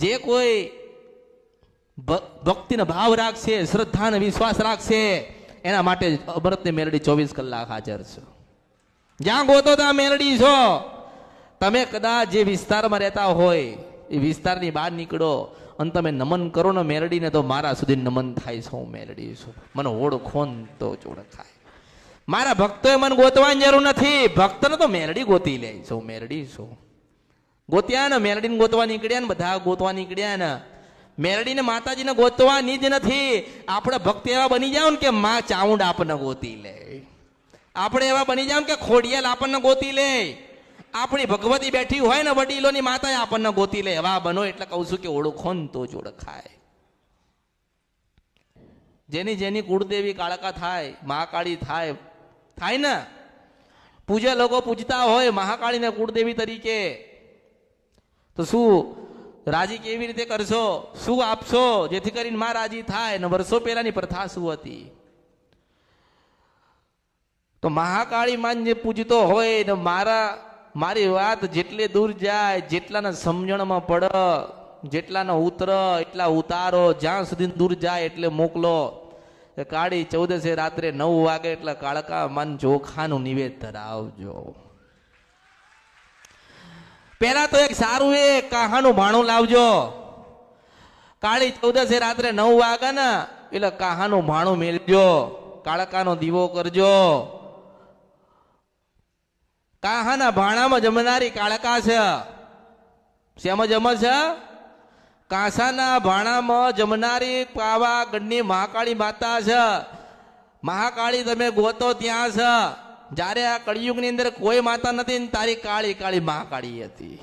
જે કોઈ ભક્તિનો ભાવ રાખશે, શ્રદ્ધા અને વિશ્વાસ રાખશે, એના માટે અમૃતની મેલડી 24 કલાક હાજર છે. જ્યાં ગોતો ત્યાં મેલડી છો. તમે કદાચ જે વિસ્તારમાં રહેતા હોય એ વિસ્તારની બહાર નીકળો અને તમે નમન કરો ને મેલડીને, તો મારા સુધી નમન થાય છે. હું મેલડી છું, મને ઓળખો ને તો જ ઓળખાય. મારા ભક્તોએ મને ગોતવાની જરૂર નથી. ભક્તને તો મેલડી ગોતી લે છે. હું મેલડી છું. ગોત્યા ને મેલડીને ગોતવા નીકળ્યા ને બધા ગોતવા નીકળ્યા ને. મેલડીને માતાજીને ગોતવાની જ નથી. આપણે ભક્ત એવા બની જાવ ને કે માં ચાઉંડ આપણને ગોતી લે. આપણે એવા બની જાવ કે ખોડિયાલ આપણને ગોતી લે. આપણી ભગવતી બેઠી હોય ને વડીલોની માતા આપણને ગોતી લે. એવા બનો. એટલે કહું છું કે ઓળખો ને તો જ ઓળખાય. જેની જેની કુળદેવી કાળકા થાય, મહાકાળી થાય, થાય ને. પૂજા લોકો પૂજતા હોય મહાકાળીને કુળદેવી તરીકે, તો શું રાજી કેવી રીતે કરશો? શું આપશો જેથી કરીને માં રાજી થાય? ને વર્ષો પહેલાની પ્રથા શું હતી? તો મહાકાળી માન જે પૂજતો હોય ને, મારી વાત જેટલી દૂર જાય, જેટલાના સમજણમાં પડ, જેટલાનો ઉતર એટલા ઉતારો, જ્યાં સુધી દૂર જાય એટલે મોકલો. કાળી 14 રાત્રે 9 વાગે એટલે કાળકા માન ચોખાનું નિવેદ ધરાવજો. પેલા તો એક સારું એ કાહાનું ભાણું લાવજો. કાળી 14 રાત્રે 9 વાગે ને એટલે કાહાનું ભાણું મેળજો. કાળકાનો દીવો કરજો. કાહાના ભાણામાં જમનારી કાળકા છે. શેમાં જમે છે? કાંસાના ભાણામાં જમનારી પાવાગઢની મહાકાળી માતા છે. મહાકાળી તમે ગોતો ત્યાં છે. જ્યારે આ કળિયુગની અંદર કોઈ માતા નથી ને તારી કાળી કાળી મહાકાળી હતી.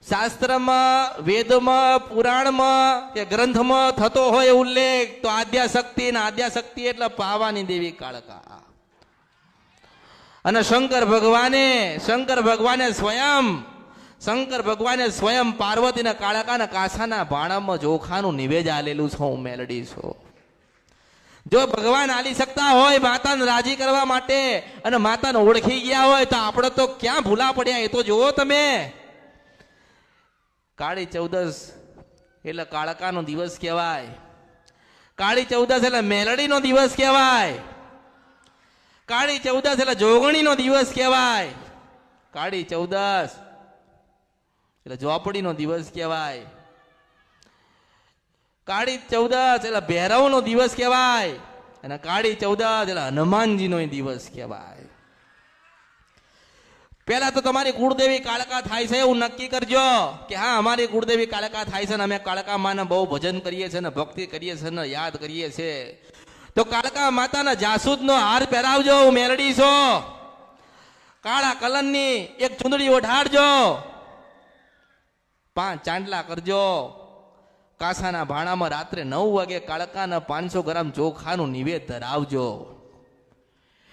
શાસ્ત્રમાં, વેદમાં, પુરાણમાં કે ગ્રંથમાં થતો હોય ઉલ્લેખ તો આદ્યાશક્તિ, ને આદ્યાશક્તિ એટલે પાવાની દેવી કાળકા. અને શંકર ભગવાને સ્વયં પાર્વતીના કાળકાના કાંસાના ભાણામાં ચોખાનું નિવેદ આલેલું છે. હું મેલડી છું. જો ભગવાન આલી શકતા હોય માતાને રાજી કરવા માટે અને માતાને ઓળખી ગયા હોય તો આપણે તો ક્યાં ભૂલા પડ્યા? એ તો જુઓ તમે. કાળી 14 એટલે કાળકાનો દિવસ કહેવાય. કાળી 14 એટલે મેલડીનો દિવસ કહેવાય. કાળી 14 એટલે જોગણીનો દિવસ કહેવાય. કાળી 14 એટલે ઝોપડીનો દિવસ કહેવાય. કાળી 14 એટલે ભૈરવનો દિવસ કહેવાય. અને કાળી 14 એટલે હનુમાનજીનો દિવસ કહેવાય. પેલા તો તમારી કુળદેવી કાળકા થાય છે એવું નક્કી કરજો કે હા અમારી કુળદેવી કાળકા થાય છે ને અમે કાળકા માને બહુ ભજન કરીએ છીએ ને ભક્તિ કરીએ છીએ ને યાદ કરીએ છીએ. તો કાળકા માતાના જાસૂદનો હાર પહેરાવજો. મેલડી છો. કાળા કલરની એક ચુંદડી ઓઢાડજો. 5 ચાંદલા કરજો. કાંસાના ભાણામાં રાત્રે 9 વાગે કાળકાના 500 ગ્રામ ચોખાનું નિવેદ ધરાવજો.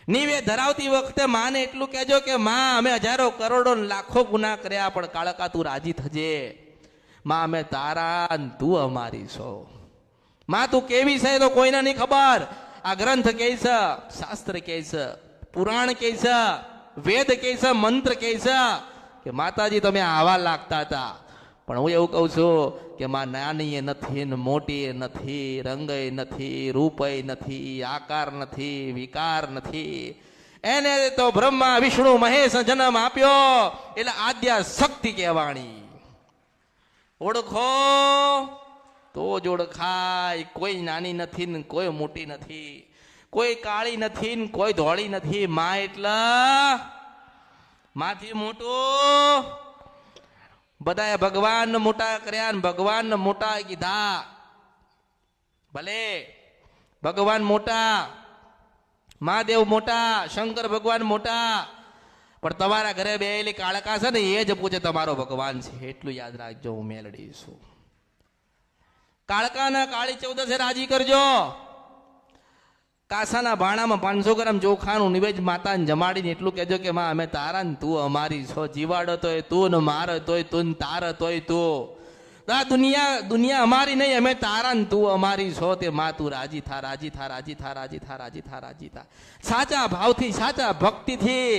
નિવેદ ધરાવતી વખતે માને એટલું કહેજો કે માં અમે હજારો કરોડો લાખો ગુના કર્યા પણ કાળકા તું રાજી થજે. માં અમે તારા તું અમારી છો. માં તું કેવી છે તો કોઈને નહીં ખબર. આ ગ્રંથ કહે છે, શાસ્ત્ર કહે છે, પુરાણ કહે છે, વેદ કહે છે, મંત્ર કહે છે કે માતાજી તમે આવા લાગતા હતા. પણ હું એવું કહું છું કે માં નાની એ નથી ને મોટી એ નથી, રંગ નથી, રૂપ નથી, આકાર નથી, વિકાર નથી. એને તો બ્રહ્મા વિષ્ણુ મહેશ જન્મ આપ્યો એટલે આદ્યા શક્તિ કહેવાણી. ઓળખો તો જ ઓળખાય. કોઈ નાની નથી ને કોઈ મોટી નથી, કોઈ કાળી નથી ને કોઈ ધોળી નથી. માં એટલે માંથી મોટું. બધાએ ભગવાન મોટા કર્યા ને ભગવાન મોટા કીધા. ભલે ભગવાન મોટા, મહાદેવ મોટા, શંકર ભગવાન મોટા, પણ તમારા ઘરે બેયેલી કાળકા છે ને એ જ પૂછે તમારો ભગવાન છે. એટલું યાદ રાખજો. હું મેલડી છું. કાળકાના કાળી 14 રાજી કરજો. કાંસાના ભાણામાં 500 ગ્રામ ચોખાનું નિવેદ માતાને જમાડીને એટલું કહેજો કે માં અમે તારા ને તું અમારી છો. જીવાડો તોય તું ને મારો તોય તું ને તારો તોય તું. આ દુનિયા અમારી નહીં, અમે તારા ને તું અમારી છો. તે માં તું રાજી થા, રાજી થા, રાજી થા, રાજી થા, રાજી થા, રાજી થા. સાચા ભાવથી, સાચા ભક્તિથી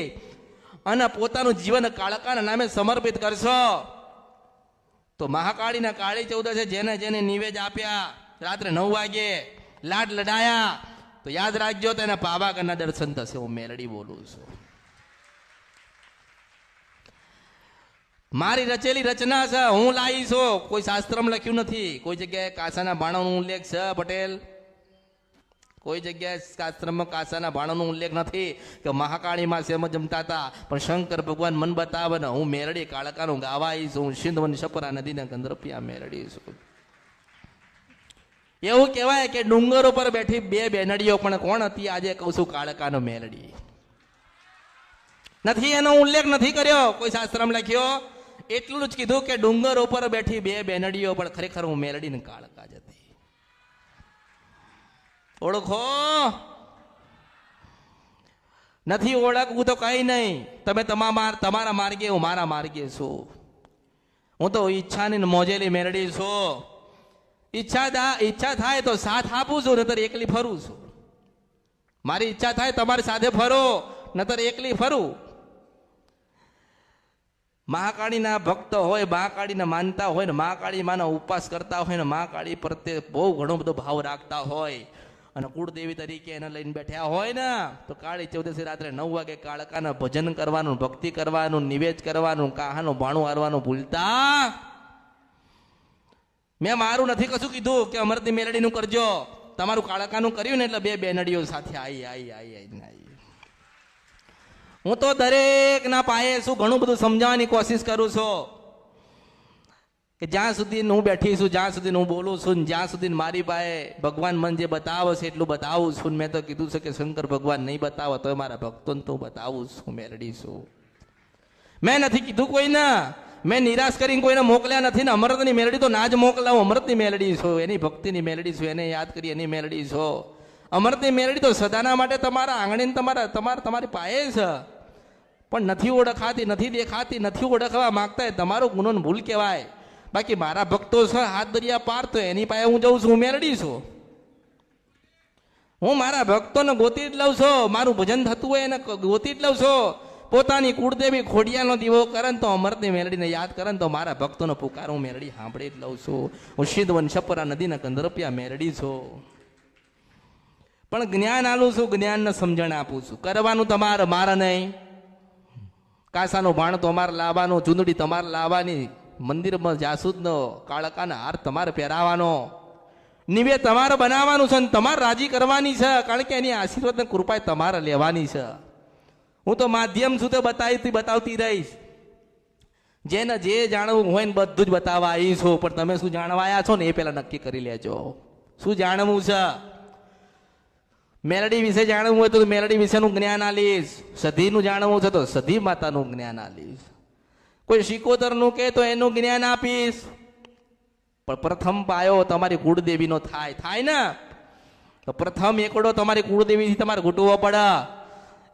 અને પોતાનું જીવન કાળકાના નામે સમર્પિત કરશો તો મહાકાળીના કાળી ચૌદસે જેને જેને નિવેદ આપ્યા રાત્રે 9 વાગે લાડ લડાયા તો યાદ રાખજો તો એના પાવાગઢના દર્શન થશે. હું મેલડી બોલું છું. મારી રચેલી રચના છે, હું લાવી છું. કોઈ શાસ્ત્રમાં લખ્યું નથી. કોઈ જગ્યાએ કાસાના બાણોનો ઉલ્લેખ છે પટેલ? કોઈ જગ્યાએ શાસ્ત્રમાં કાસાના બાણોનો ઉલ્લેખ નથી કે મહાકાળીમાં સેમ જમતા હતા. પણ શંકર ભગવાન મન બતાવે ને હું મેલડી કાળકાનું ગાવાઈ છું. હું સિંધવન સપરા નદીના ગંધર્પિયા મેલડી છું. એવું કહેવાય કે ડુંગર ઉપર બેઠી 2 બેનડીઓ પણ કોણ હતી? આજે કહું છું કાળકાનો મેલડી નથી. એનો ઉલ્લેખ નથી કર્યો કોઈ શાસ્ત્રમાં લખ્યો. એટલું જ કીધું કે ડુંગર ઉપર બેઠી 2 બેનડીઓ પણ ખરેખર હું મેલડી ને કાળકા જ હતી. ઓળખો નથી ઓળખવું તો કઈ નહીં. તમે તમારા માર્ગે, હું મારા માર્ગે છું. હું તો ઈચ્છાની મોજેલી મેલડી છું. ઈચ્છા થાય તો સાથ આપું છું, નતર એકલી ફરું છું. મારી ઈચ્છા થાય તમારી સાથે ફરો, નતર એકલી ફરું. મહાકાળીના ભક્ત હોય, મહાકાળીને માનતા હોય ને મહાકાળી માનો ઉપવાસ કરતા હોય ને મહાકાળી પ્રત્યે બહુ ઘણો બધો ભાવ રાખતા હોય અને કુળદેવી તરીકે એને લઈને બેઠ્યા હોય ને તો કાળી ચૌદશી રાત્રે 9 વાગે કાળકાના ભજન કરવાનું, ભક્તિ કરવાનું, નિવેદ કરવાનું, કાહાનું ભાણું હારવાનું ભૂલતા. મેં મારું નથી કશું કીધું કે અમરતી મેલડીનું કરજો. તમારું કાળકાનું કર્યું ને એટલે 2 બેનડીઓ સાથે આવી. હું તો દરેક ના પાયે શું ઘણું બધું સમજાવવાની કોશિશ કરું છું કે જ્યાં સુધી હું બેઠી છું, જ્યાં સુધી હું બોલું છું, જ્યાં સુધી મારી પાસે ભગવાન મન જે બતાવે છે એટલું બતાવું છું. મેં તો કીધું છે કે શંકર ભગવાન નહીં બતાવો તો મારા ભક્તોને તો બતાવું છું. મેલડી છું. મેં નથી કીધું કોઈને, મેં નિરાશ કરીને કોઈને મોકલ્યા નથી ને. અમૃતની મેલડી તો ના જ મોકલાવું. અમૃતની મેલડી છું, એની ભક્તિની મેલડી છું, એને યાદ કરી એની મેલડી છો. અમૃતની મેલડી તો સદાના માટે તમારા આંગણે તમારી પાયે છે, પણ નથી ઓળખાતી, નથી દેખાતી, નથી ઓળખવા માંગતા. એ તમારો ગુનો ભૂલ કહેવાય. બાકી મારા ભક્તો છે હાથ દરિયા પાર, તો એની પાસે હું જઉં છું. હું મેલડી છું. હું મારા ભક્તોને ગોતી જ લઉં છું. મારું ભજન થતું હોય એને ગોતી જ લઉં છું. પોતાની કુળદેવી ખોડિયાનો દીવો કરે તો અમૃતની મેલડીને યાદ કરે તો મારા ભક્તોનો પુકાર હું મેલડી સાંભળી જ લઉં છું. હું સિંધવન સપરા નદીના ગંધર્પિયા મેલડી છું. પણ જ્ઞાન આલું છું, જ્ઞાનને સમજણ આપું છું. કરવાનું તમારે, મારે નહીં. કાસાનું ભાણ તમારે લાવવાનું, ચૂંદડી તમારે લાવવાની, મંદિરમાં જાસૂદનો કાળકાના હાર તમારે પહેરાવાનો, નિવેદ તમારે બનાવવાનું છે, તમારે રાજી કરવાની છે. કારણ કે એની આશીર્વાદ ને કૃપા તમારે લેવાની છે. હું તો માધ્યમ છું, તો બતાવતી રહીશ. જેને જે જાણવું હોય ને બધું જ બતાવવા આવી છું. પણ તમે શું જાણવા આવ્યા છો ને એ પેલા નક્કી કરી લેજો. શું જાણવું છે? મેલડી વિશે જાણવું હોય તો મેલડી વિશેનું જ્ઞાન આલીશ. સધીનું જાણવું છે તો સધી માતાનું જ્ઞાન આલીશ. કોઈ શિકોતરનું કે તો એનું જ્ઞાન આપીશ. પણ પ્રથમ પાયો તમારી કુળદેવીનો થાય ને તો પ્રથમ એકડો તમારી કુળદેવીથી તમારે ઘૂંટવો પડે.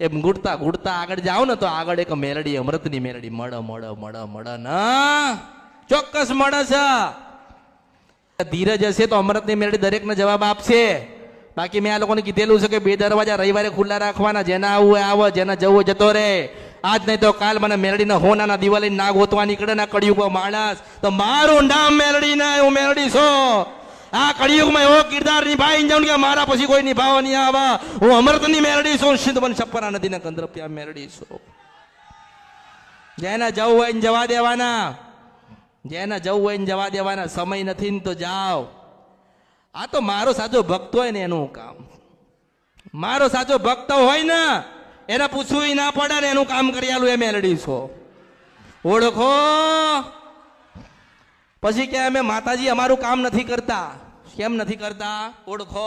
એમ ઘૂંટતા આગળ જાઓ ને તો આગળ એક મેલડી, અમૃતની મેલડી મળે ના, ચોક્કસ મળે છે. ધીરજ હશે તો અમૃતની મેલડી દરેકને જવાબ આપશે. બાકી મેં આ લોકોને કીધેલું છે કે 2 દરવાજા રવિવારે ખુલ્લા રાખવાના. જેના આવું આવે, જેના જવું જતો રહે. આજ નહીં તો કાલ મને મેલડીના હોનાના દિવાળી ના ગોતવા નીકળે ના કળિયુગમાં માણસ. તો મારું નામ મેલડી ના, હું મેલડી છું. આ કળિયુગમાં એવો કિરદાર નિભાઈ જાઉં કે મારા પછી કોઈ નિભાવવા નહીં આવે. હું અમૃતની મેલડી છું, સિંધવન સપરા નદીના ગંધર્પિયા મેલડી છું. જેના જવું હોય ને જવા દેવાના, જેના જવું હોય ને જવા દેવાના. સમય નથી ને તો જાઓ. આ તો મારો સાચો ભક્ત હોય ને એનું કામ. મારો સાચો ભક્ત હોય ને એને પૂછવું ના પડે ને એનું કામ કરી આલું. એ મેલડી છો. ઓળખો. પછી કે અમે માતાજી અમારું કામ નથી કરતા. કેમ નથી કરતા? ઓળખો.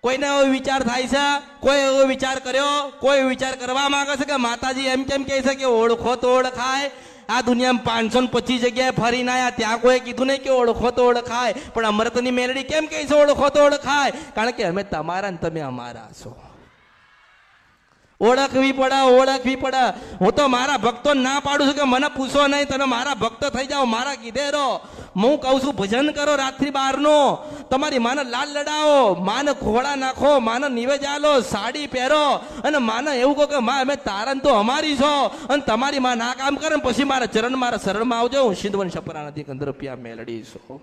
કોઈને એવો વિચાર થાય છે, કોઈ એવો વિચાર કર્યો, કોઈ વિચાર કરવા માંગે છે કે માતાજી એમ કેમ કહે છે કે ઓળખો તો ઓળખાય. આ દુનિયામાં 525 જગ્યાએ ફરીને આવ્યા, ત્યાં કોઈ કીધું નહીં કે ઓળખો તો ઓળખાય. પણ અમૃતની મેલડી કેમ કહે છે ઓળખો તો ઓળખાય? કારણ કે અમે તમારા ને તમે અમારા છો. ઓળખવી પડે. હું તો મારા ભક્તો ના પાડું છું કે મને પૂછો નહીં, તમે મારા ભક્ત થઈ જાઓ, મારા કીધે રહો. હું કહું છું ભજન કરો રાત્રિ 12 નો, તમારી માને લાલ લડાવો, માને ઘોડા નાખો, માને નિવેદ આલો, સાડી પહેરો અને માને એવું કહો કે માં અમે તારન તો અમારી છો, અને તમારી માં ના કામ કરે પછી મારા ચરણ મારા શરણમાં આવજો, હું સિંધવન છપરા નથી 15 રૂપિયા મેળડી છું.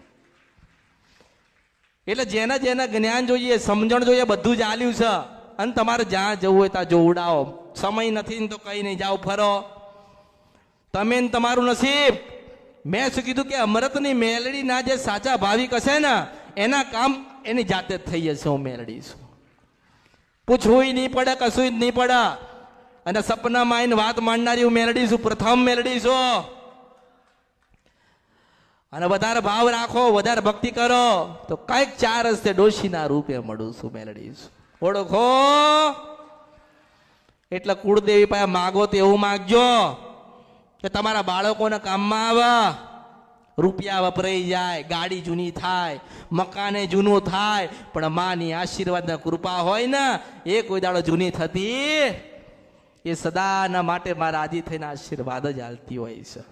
એટલે જેને જેને જ્ઞાન જોઈએ, સમજણ જોઈએ, બધું જ આલ્યું છે. અને તમારે જ્યાં જવું હોય ત્યાં જોવડાવો. સમય નથી ને તો કઈ નહીં, જાઓ ફરો, તમે ને તમારું નસીબ. મેં શું કીધું કે અમૃતની મેલડીના જે સાચા ભાવિક હશે ને એના કામ એની જાતે જ થઈ જશે. હું મેલડી છું, પૂછવું નહીં પડે, કશું જ નહીં પડે. અને સપનામાં આવીને વાત માંડનારી હું મેલડી છું, પ્રથમ મેલડી છું. અને વધારે ભાવ રાખો, વધારે ભક્તિ કરો તો કઈક 4 હસ્તે ડોશીના રૂપે મળું છું, મેલડી છું. ઓળખો એટલે કુળદેવી પાસે માગો તો એવું માગજો કે તમારા બાળકોને કામમાં આવે, રૂપિયા વપરાઈ જાય, ગાડી જૂની થાય, મકાને જૂનું થાય, પણ માની આશીર્વાદ ને કૃપા હોય ને એ કોઈ દાડો જૂની થતી, એ સદાના માટે મારા આદિ થઈને આશીર્વાદ જ હાલતી હોય છે.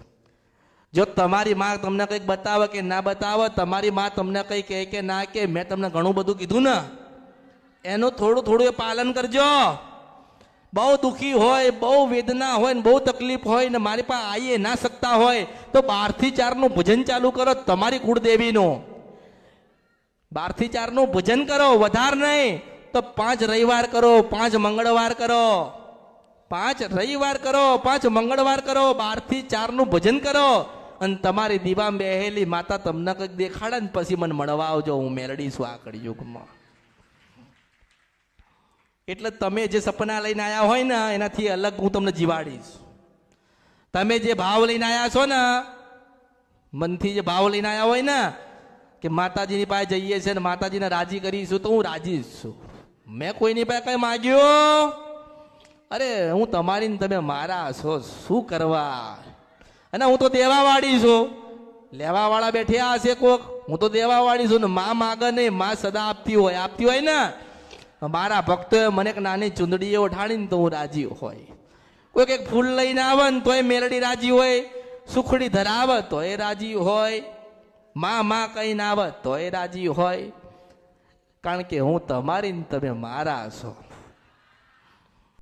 જો તમારી માં તમને કંઈક બતાવે કે ના બતાવે, તમારી માં તમને કંઈ કહે કે ના કે, મેં તમને ઘણું બધું કીધું ને એનું થોડું થોડું એ પાલન કરજો. બહુ દુઃખી હોય, બહુ વેદના હોય ને બહુ તકલીફ હોય ને મારી પાસે આવી ના શકતા હોય તો 12 થી 4 નું ભજન ચાલુ કરો, તમારી કુળદેવીનું 12 થી 4 નું ભજન કરો, વધાર નહીં તો 5 રવિવાર કરો, 5 મંગળવાર કરો, 5 રવિવાર કરો, 5 મંગળવાર કરો, 12 થી 4 નું ભજન કરો. અને તમારી દીવામાં બેહેલી માતા તમને કંઈક દેખાડે ને પછી મને મળવા આવજો, હું મેલડી છું આ કળિયુગમાં. એટલે તમે જે સપના લઈને આવ્યા હોય ને એનાથી અલગ હું તમને જીવાડીશ. તમે જે ભાવ લઈને આવ્યા છો ને, મનથી જે ભાવ લઈને આવ્યા હોય ને કે માતાજીની પાસે જઈએ છે ને માતાજીને રાજી કરીશું, તો હું રાજી છું. મેં કોઈની પાસે કઈ માગ્યો? અરે હું તમારી ને તમે મારા છો, શું કરવા? અને હું તો દેવા વાળી છું, લેવા વાળા બેઠ્યા હશે કોક, હું તો દેવા વાળી છું ને. માં માગે નહીં, માં સદા આપતી હોય ને. મારા ભક્તોએ મને એક નાની ચૂંદડી ઓઢાડીને તો હું રાજી હોય. કોઈક એક ફૂલ લઈને આવે ને તોય મેલડી રાજી હોય, સુખડી ધરાવે તો એ રાજી હોય, માં કહીને આવે તો એ રાજી હોય. કારણ કે હું તમારી ને તમે મારા છો.